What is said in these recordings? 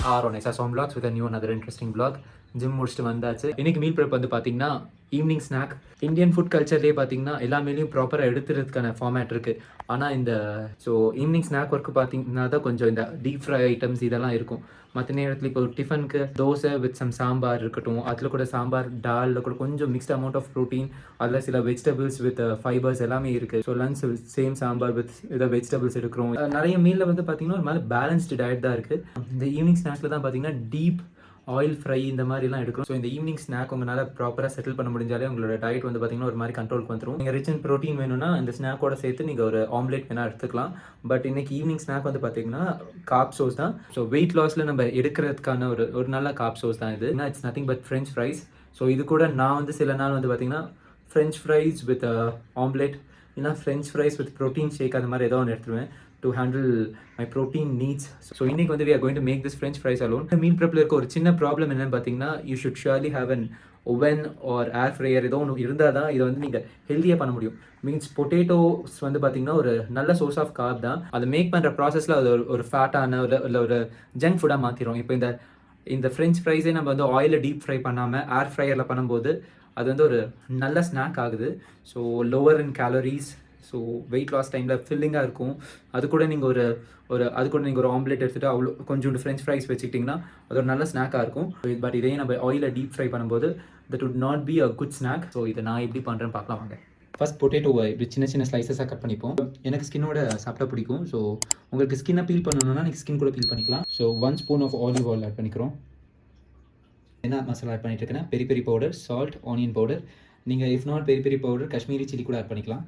are on SSOM Vlogs with a new another interesting vlog. Gym முடிச்சுட்டு வந்தாச்சு. இன்னைக்கு meal prep வந்து பார்த்தீங்கன்னா ஈவினிங் ஸ்நாக். இந்தியன் ஃபுட் கல்ச்சர்லேயே பார்த்தீங்கன்னா எல்லா மீலையும் ப்ராப்பராக எடுத்துறதுக்கான ஃபார்மேட் இருக்குது. ஆனால் இந்த ஈவினிங் ஸ்நாக் ஒர்க்கு பார்த்தீங்கன்னா தான் கொஞ்சம் இந்த டீப் ஃப்ரை ஐட்டம்ஸ் இதெல்லாம் இருக்கும். மற்ற நேரத்தில் இப்போ டிஃபனுக்கு தோசை வித் சம் சாம்பார் இருக்கட்டும், அதில் கூட சாம்பார் டாலில் கூட கொஞ்சம் மிக்ஸ்ட் அமௌண்ட் ஆஃப் ப்ரோட்டீன், அதில் சில வெஜிடபிள்ஸ் வித் ஃபைபர்ஸ் எல்லாமே இருக்குது. So lunch same sambar with இதை வெஜிடபிள்ஸ் எடுக்கிறோம். நிறைய மீலில் வந்து பார்த்தீங்கன்னா ஒரு மாதிரி பேலன்ஸ்டு டயட் தான் இருக்குது. இந்த ஈவினிங் ஸ்நாக்கில் தான் பார்த்தீங்கன்னா டீப் ஆயில் ஃப்ரை இந்த மாதிரிலாம் எடுக்கிறோம். ஸோ இந்த ஈவினிங் ஸ்நாக் உங்களால் ப்ராப்பராக செட்டில் பண்ண முடிஞ்சாலே உங்களோட டயட் வந்து பார்த்தீங்கன்னா ஒரு மாதிரி கண்ட்ரோலுக்கு வந்துடும். நீங்கள் ரிச் அண்ட் ப்ரோட்டீன் வேணும்னா இந்த ஸ்நாக்கோட சேர்த்து நீங்கள் ஒரு ஆம்லேட் வேணால் எடுத்துக்கலாம். பட் இன்னைக்கு ஈவினிங் ஸ்நாக் வந்து பார்த்தீங்கன்னா கார்ப் சோர்ஸ் தான். ஸோ வெயிட் லாஸில் நம்ம எடுக்கிறதுக்கான ஒரு நல்ல கார்ப் சோர்ஸ் தான் இது. It's nothing but French fries. So இது கூட நான் வந்து சில நாள் வந்து பார்த்தீங்கன்னா ஃப்ரெஞ்ச் ஃப்ரைஸ் வித் ஆம்லேட் இல்லைனா French fries with protein shake அந்த மாதிரி ஏதோ ஒன்று எடுத்துருவேன் to handle my protein needs. So இன்னைக்கு வந்து we are going to make this french fries alone. Meal ப்ரெப்ல இருக்க ஒரு சின்ன ப்ராப்ளம் என்னன்னு பார்த்தீங்கன்னா you should surely have an oven or air fryer ஏதோ ஒன்று இருந்தால் தான் இதை வந்து நீங்கள் ஹெல்த்தியாக பண்ண முடியும். மீன்ஸ் பொட்டேட்டோஸ் வந்து பார்த்தீங்கன்னா ஒரு நல்ல சோர்ஸ் ஆஃப் கார்ப் தான். அதை மேக் பண்ணுற ப்ராசஸில் அது ஒரு ஃபேட்டான இல்லை ஒரு ஜங்க் ஃபுட்டாக மாற்றிடும். இப்போ இந்த ஃப்ரெஞ்ச் ஃப்ரைஸே நம்ம வந்து ஆயிலில் டீப் ஃப்ரை பண்ணாமல் ஏர் ஃப்ரையரில் பண்ணும்போது அது வந்து ஒரு நல்ல ஸ்நாக் ஆகுது. So lower in calories, so weight loss டைமில் ஃபில்லிங்காக இருக்கும். அது கூட நீங்கள் ஒரு ஆம்லேட் எடுத்துகிட்டு அவ்வளோ கொஞ்சோண்டு ஃப்ரெஞ்ச் ஃப்ரைஸ் வச்சுக்கிட்டிங்கன்னா அது ஒரு நல்ல ஸ்நாக்காக இருக்கும். பட் இதையே நம்ம ஆயிலில் டீப் ஃப்ரை பண்ணும்போது that would not be a good snack. So இதை நான் எப்படி பண்ணுறேன்னு பார்க்கலாம் வாங்க. ஃபர்ஸ்ட் பொட்டேட்டோவை இப்படி சின்ன சின்ன ஸ்லைசஸாக கட் பண்ணிப்போம். எனக்கு ஸ்கின்னோட சாப்பிட்டா பிடிக்கும். ஸோ உங்களுக்கு ஸ்கின்னை பீல் பண்ணணும்னா நீங்கள் ஸ்கின் கூட பீல் பண்ணிக்கலாம். So 1 spoon of olive oil add பண்ணிக்கிறோம். என்ன மசாலா ஆட் பண்ணிட்டு இருக்கேன்னா peri peri powder, salt, onion powder. நீங்கள் if not peri peri powder Kashmiri chilli கூட ஆட் பண்ணிக்கலாம்.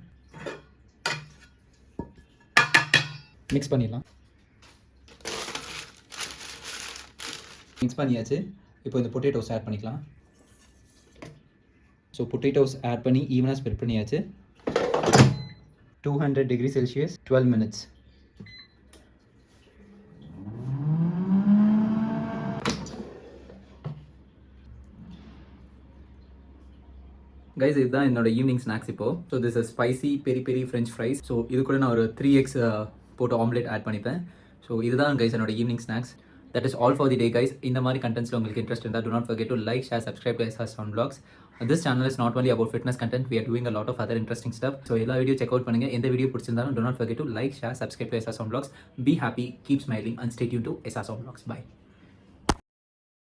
மிக்ஸ் பண்ணிடலாம். மிக்ஸ் பண்ணியாச்சு. இப்போ இந்த பொட்டேட்டோஸ் ஆட் பண்ணிக்கலாம். ஸோ பொட்டேட்டோஸ் ஆட் பண்ணி ஈவனாக ஸ்ப்ரெட் பண்ணியாச்சு. 200 டிகிரி செல்சியஸ் 12 minutes. கைஸ் இதுதான் என்னோட ஈவினிங் ஸ்நாக்ஸ் இப்போ. So this is spicy peri peri French fries. So இது கூட நான் ஒரு 3x போட்டு ஆம்லேட் ஆட் பண்ணிப்பேன். ஸோ இதுதான் கைஸ் என்னோட evening snacks. That is all for the day guys. இந்த மாதிரி கண்டென்ட்ஸில் உங்களுக்கு இன்ட்ரெஸ்ட் இருந்தால் do not forget to like, share, subscribe to SSOM Vlogs. This channel is not only about fitness content, we are doing a lot of other interesting stuff. So எல்லா video check out பண்ணுங்க. எந்த video பிடிச்சிருந்தாலும் do not forget to like, share, subscribe to SSOM Vlogs. Be happy, keep smiling and stay tuned to SSOM Vlogs. Bye.